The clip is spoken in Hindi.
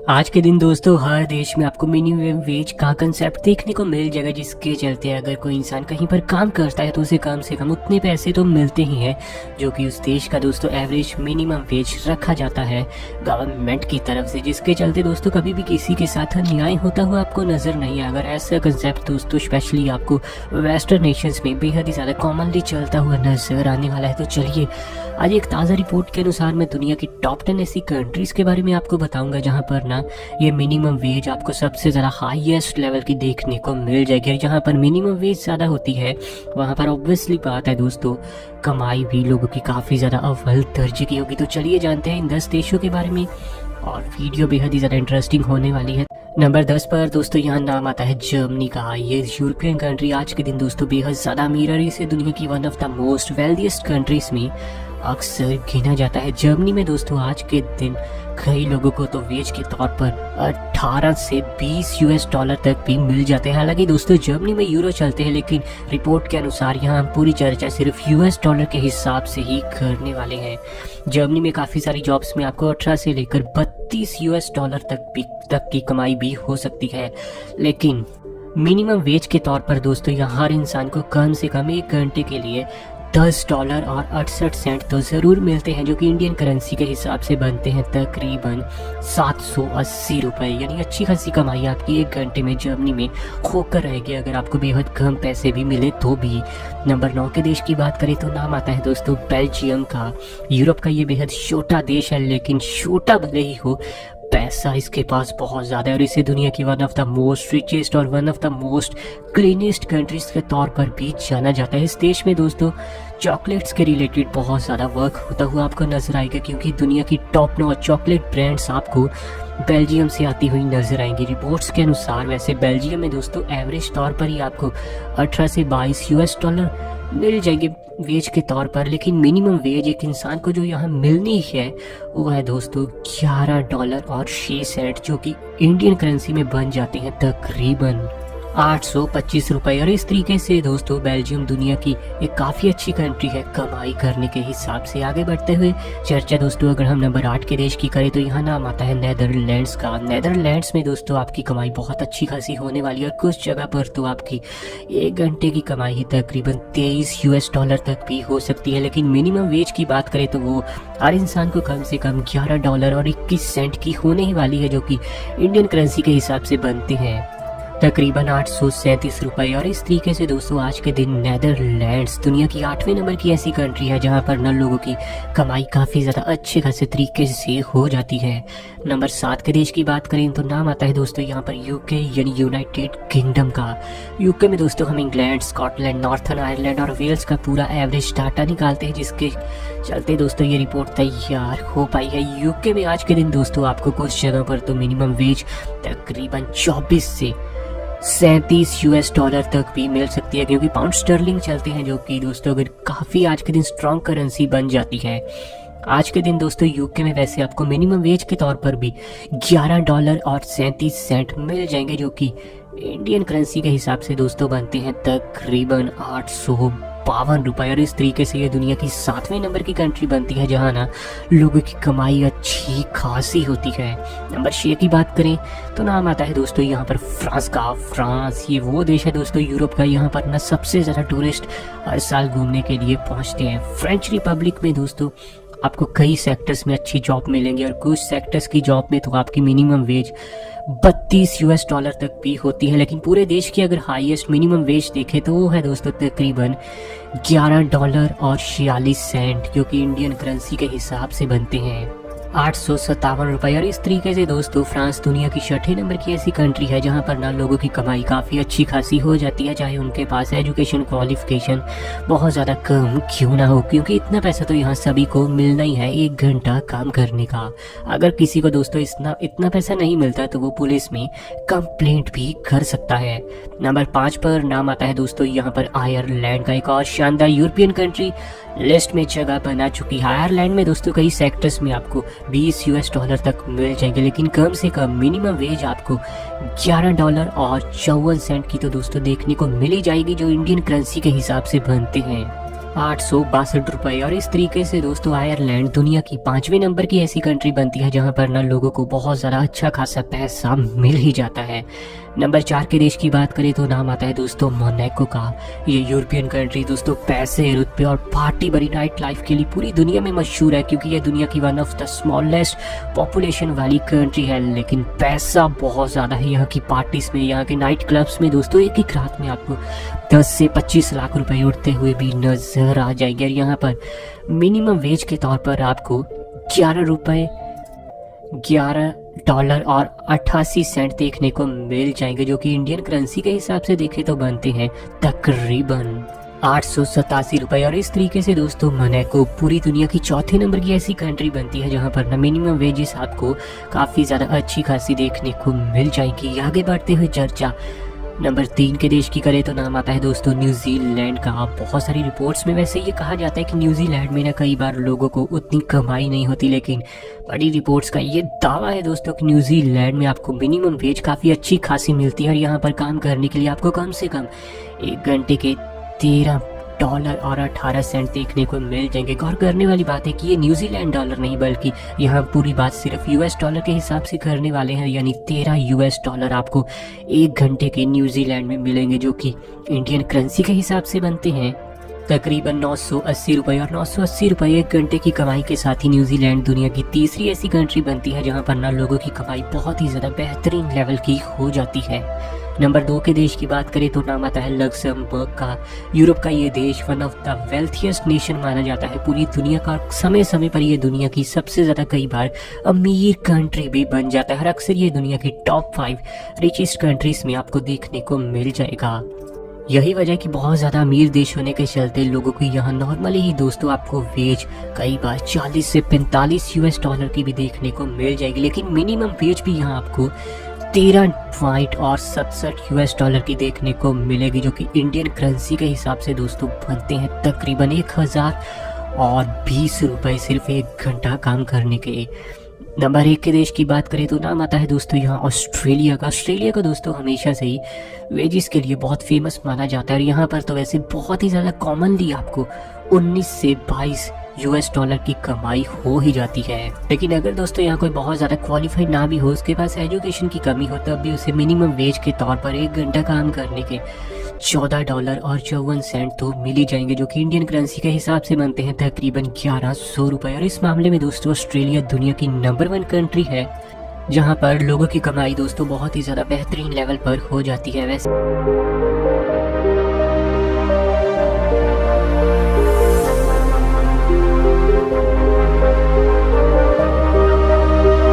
आज के दिन दोस्तों हर देश में आपको मिनिमम वेज का कंसेप्ट देखने को मिल जाएगा, जिसके चलते अगर कोई इंसान कहीं पर काम करता है तो उसे कम से कम उतने पैसे तो मिलते ही हैं जो कि उस देश का दोस्तों एवरेज मिनिमम वेज रखा जाता है गवर्नमेंट की तरफ से, जिसके चलते दोस्तों कभी भी किसी के साथ अन्याय होता हुआ आपको नजर नहीं आएगा। अगर ऐसा कंसेप्ट दोस्तों स्पेशली आपको वेस्टर्न नेशंस में बेहद ही ज़्यादा कॉमनली चलता हुआ नजर आने वाला है। तो चलिए आज एक ताज़ा रिपोर्ट के अनुसार मैं दुनिया की टॉप 10 ऐसी कंट्रीज़ के बारे में आपको बताऊंगा जहां पर ना ये मिनिमम वेज आपको सबसे ज़्यादा हाईएस्ट लेवल की देखने को मिल जाएगी। और जहां पर मिनिमम वेज ज़्यादा होती है वहां पर ऑब्वियसली बात है दोस्तों कमाई भी लोगों की काफ़ी ज़्यादा अव्वल दर्जे की होगी। तो चलिए जानते हैं इन 10 देशों के बारे में और वीडियो बेहद ही ज़्यादा इंटरेस्टिंग होने वाली है। नंबर 10 पर दोस्तों यहाँ नाम आता है जर्मनी का। ये यूरोपियन कंट्री आज के दिन दोस्तों बेहद ज़्यादा अमीर और इसे दुनिया की one of the most wealthiest countries में अक्सर गिना जाता है। जर्मनी में दोस्तों आज के दिन कई लोगों को तो वेज के तौर पर 18 से 20 यूएस डॉलर तक भी मिल जाते हैं। हालांकि दोस्तों जर्मनी में यूरो चलते हैं, लेकिन रिपोर्ट के अनुसार यहाँ हम पूरी चर्चा सिर्फ यूएस डॉलर के हिसाब से ही करने वाले हैं। जर्मनी में काफ़ी सारी जॉब्स में आपको 18 से लेकर 32 यूएस डॉलर तक की कमाई भी हो सकती है। लेकिन मिनिमम वेज के तौर पर दोस्तों यहाँ हर इंसान को कम से कम 1 घंटे के लिए $10 और 68 सेंट तो ज़रूर मिलते हैं, जो कि इंडियन करेंसी के हिसाब से बनते हैं तकरीबन 780 रुपये। यानी अच्छी खासी कमाई आपकी 1 घंटे में जर्मनी में होकर रहेगी, अगर आपको बेहद कम पैसे भी मिले तो भी। नंबर 9 के देश की बात करें तो नाम आता है दोस्तों बेल्जियम का। यूरोप का ये बेहद छोटा देश है, लेकिन छोटा भले ही हो पैसा इसके पास बहुत ज़्यादा है और इसे दुनिया की one of the most richest और one of the most cleanest countries के तौर पर भी जाना जाता है। इस देश में दोस्तों चॉकलेट्स के रिलेटेड बहुत ज़्यादा वर्क होता हुआ आपको नजर आएगा, क्योंकि दुनिया की टॉप 9 चॉकलेट ब्रांड्स आपको बेल्जियम से आती हुई नजर आएंगी। रिपोर्ट्स के अनुसार वैसे बेल्जियम में दोस्तों एवरेज तौर पर ही आपको 18 से 22 यूएस डॉलर मिल जाएंगे वेज के तौर पर, लेकिन मिनिमम वेज एक इंसान को जो यहाँ मिलनी है वो है दोस्तों $11 और 6 सेंट, जो कि इंडियन करेंसी में बन जाते हैं तकरीबन 825 रुपये। और इस तरीके से दोस्तों बेल्जियम दुनिया की एक काफ़ी अच्छी कंट्री है कमाई करने के हिसाब से। आगे बढ़ते हुए चर्चा दोस्तों अगर हम नंबर 8 के देश की करें तो यहाँ नाम आता है नेदरलैंड्स का। नेदरलैंड्स में दोस्तों आपकी कमाई बहुत अच्छी खासी होने वाली है और कुछ जगह पर तो आपकी 1 घंटे की कमाई ही तकरीबन 23 यूएस डॉलर तक भी हो सकती है। लेकिन मिनिमम वेज की बात करें तो वो हर इंसान को कम से कम $11 और 21 सेंट की होने ही वाली है, जो कि इंडियन करेंसी के हिसाब से बनते हैं तकरीबन 837 रुपये। और इस तरीके से दोस्तों आज के दिन नेदरलैंड्स दुनिया की 8वें नंबर की ऐसी कंट्री है जहां पर न लोगों की कमाई काफ़ी ज़्यादा अच्छे खासे तरीके से हो जाती है। नंबर 7 के देश की बात करें तो नाम आता है दोस्तों यहाँ पर यूके यानी यूनाइटेड किंगडम का। यूके में दोस्तों हम इंग्लैंड, स्कॉटलैंड, नॉर्थर्न आयरलैंड और वेल्स का पूरा एवरेज डाटा निकालते हैं, जिसके चलते दोस्तों ये रिपोर्ट तैयार हो पाई है। यूके में आज के दिन दोस्तों आपको कुछ जगह पर तो मिनिमम वेज तकरीबन 24 से 37 यूएस डॉलर तक भी मिल सकती है, क्योंकि पाउंड स्टर्लिंग चलते हैं, जो कि दोस्तों अगर काफ़ी आज के दिन स्ट्रॉन्ग करेंसी बन जाती है। आज के दिन दोस्तों यूके में वैसे आपको मिनिमम वेज के तौर पर भी $11 और 37 सेंट मिल जाएंगे, जो कि इंडियन करेंसी के हिसाब से दोस्तों बनते हैं तकरीबन 852 रुपये। और इस तरीके से ये दुनिया की 7वें नंबर की कंट्री बनती है जहाँ ना लोगों की कमाई अच्छी खासी होती है। नंबर 6 की बात करें तो नाम आता है दोस्तों यहाँ पर फ्रांस का। फ्रांस ये वो देश है दोस्तों यूरोप का, यहाँ पर ना सबसे ज़्यादा टूरिस्ट हर साल घूमने के लिए पहुँचते हैं। फ्रेंच रिपब्लिक में दोस्तों आपको कई सेक्टर्स में अच्छी जॉब मिलेंगी और कुछ सेक्टर्स की जॉब में तो आपकी मिनिमम वेज 32 यूएस डॉलर तक भी होती है। लेकिन पूरे देश की अगर हाईएस्ट मिनिमम वेज देखें तो वो है दोस्तों तकरीबन $11 और 46 सेंट, जो कि इंडियन करेंसी के हिसाब से बनते हैं 857 रुपये। और इस तरीके से दोस्तों फ्रांस दुनिया की 6ठे नंबर की ऐसी कंट्री है जहां पर ना लोगों की कमाई काफ़ी अच्छी खासी हो जाती है, चाहे उनके पास एजुकेशन क्वालिफिकेशन बहुत ज़्यादा कम क्यों ना हो, क्योंकि इतना पैसा तो यहाँ सभी को मिलना ही है 1 घंटा काम करने का। अगर किसी को दोस्तों इतना पैसा नहीं मिलता तो वो पुलिस में कंप्लेंट भी कर सकता है। नंबर 5 पर नाम आता है दोस्तों यहाँ पर आयरलैंड का। एक और शानदार यूरोपियन कंट्री लिस्ट में जगह बना चुकी है। आयरलैंड में दोस्तों कई सेक्टर्स में आपको 20 यूएस डॉलर तक मिल जाएंगे, लेकिन कम से कम मिनिमम वेज आपको $11 और 54 सेंट की तो दोस्तों देखने को मिल ही जाएगी, जो इंडियन करेंसी के हिसाब से बनते हैं 862 रुपये। और इस तरीके से दोस्तों आयरलैंड दुनिया की 5वें नंबर की ऐसी कंट्री बनती है जहां पर ना लोगों को बहुत ज़्यादा अच्छा खासा पैसा मिल ही जाता है। नंबर 4 के देश की बात करें तो नाम आता है दोस्तों मोनाको का। ये यूरोपियन कंट्री दोस्तों पैसे, रुतबे और पार्टी भरी नाइट लाइफ के लिए पूरी दुनिया में मशहूर है, क्योंकि ये दुनिया की one of the smallest population वाली कंट्री है, लेकिन पैसा बहुत ज़्यादा है यहाँ की पार्टीज में। यहाँ के नाइट क्लब्स में दोस्तों एक एक रात में आपको 10 से 25 लाख रुपए उड़ते हुए भी नजर आ जाएंगे। और यहाँ पर मिनिमम वेज के तौर पर आपको $11 और 88 सेंट देखने को मिल जाएंगे, जो कि इंडियन करेंसी के हिसाब से देखे तो बनते हैं तकरीबन 887 रुपये। और इस तरीके से दोस्तों मोनाको पूरी दुनिया की चौथे नंबर की ऐसी कंट्री बनती है जहां पर ना मिनिमम वेजेस आपको काफ़ी ज़्यादा अच्छी खासी देखने को मिल जाएगी। आगे बढ़ते हुए चर्चा नंबर 3 के देश की करें तो नाम आता है दोस्तों न्यूजीलैंड का। बहुत सारी रिपोर्ट्स में वैसे ये कहा जाता है कि न्यूजीलैंड में ना कई बार लोगों को उतनी कमाई नहीं होती, लेकिन बड़ी रिपोर्ट्स का ये दावा है दोस्तों कि न्यूजीलैंड में आपको मिनिमम वेज काफ़ी अच्छी खासी मिलती है। और यहाँ पर काम करने के लिए आपको कम से कम 1 घंटे के $13 और 18 सेंट देखने को मिल जाएंगे। गौर करने वाली बात है कि ये न्यूजीलैंड डॉलर नहीं, बल्कि यहाँ पूरी बात सिर्फ US डॉलर के हिसाब से करने वाले हैं, यानी $13 आपको 1 घंटे के न्यूजीलैंड में मिलेंगे, जो कि इंडियन करेंसी के हिसाब से बनते हैं तकरीबन 980 रुपये। और 980 रुपये 1 घंटे की कमाई के साथ ही न्यूजीलैंड दुनिया की तीसरी ऐसी कंट्री बनती है जहाँ पर ना लोगों की कमाई बहुत ही ज़्यादा बेहतरीन लेवल की हो जाती है। नंबर 2 के देश की बात करें तो नाम आता है लक्समबर्ग का। यूरोप का ये देश one of the wealthiest nation माना जाता है पूरी दुनिया का। समय समय पर ये दुनिया की सबसे ज़्यादा कई बार अमीर कंट्री भी बन जाता है, और अक्सर ये दुनिया की टॉप 5 रिचेस्ट कंट्रीज में आपको देखने को मिल जाएगा। यही वजह कि बहुत ज़्यादा अमीर देश होने के चलते लोगों को यहाँ नॉर्मली ही दोस्तों आपको वेज कई बार 40 से 45 US डॉलर की भी देखने को मिल जाएगी, लेकिन मिनिमम वेज भी यहाँ आपको 13.67 US डॉलर की देखने को मिलेगी, जो कि इंडियन करेंसी के हिसाब से दोस्तों बनते हैं तकरीबन 1020 रुपये सिर्फ 1 घंटा काम करने के। नंबर 1 के देश की बात करें तो नाम आता है दोस्तों यहाँ ऑस्ट्रेलिया का। ऑस्ट्रेलिया का दोस्तों हमेशा से ही वेजिस के लिए बहुत फेमस माना जाता है, और यहाँ पर तो वैसे बहुत ही ज़्यादा कॉमनली आपको 19 से 22 US डॉलर की कमाई हो ही जाती है। लेकिन अगर दोस्तों यहाँ कोई बहुत ज़्यादा क्वालिफाइड ना भी हो, उसके पास एजुकेशन की कमी हो, तब भी उसे मिनिमम वेज के तौर पर 1 घंटा काम करने के $14 और 54 सेंट तो मिल ही जाएंगे, जो कि इंडियन करेंसी के हिसाब से बनते हैं तकरीबन 1100 रुपये। और इस मामले में दोस्तों ऑस्ट्रेलिया दुनिया की नंबर 1 कंट्री है जहाँ पर लोगों की कमाई दोस्तों बहुत ही ज़्यादा बेहतरीन लेवल पर हो जाती है। वैसे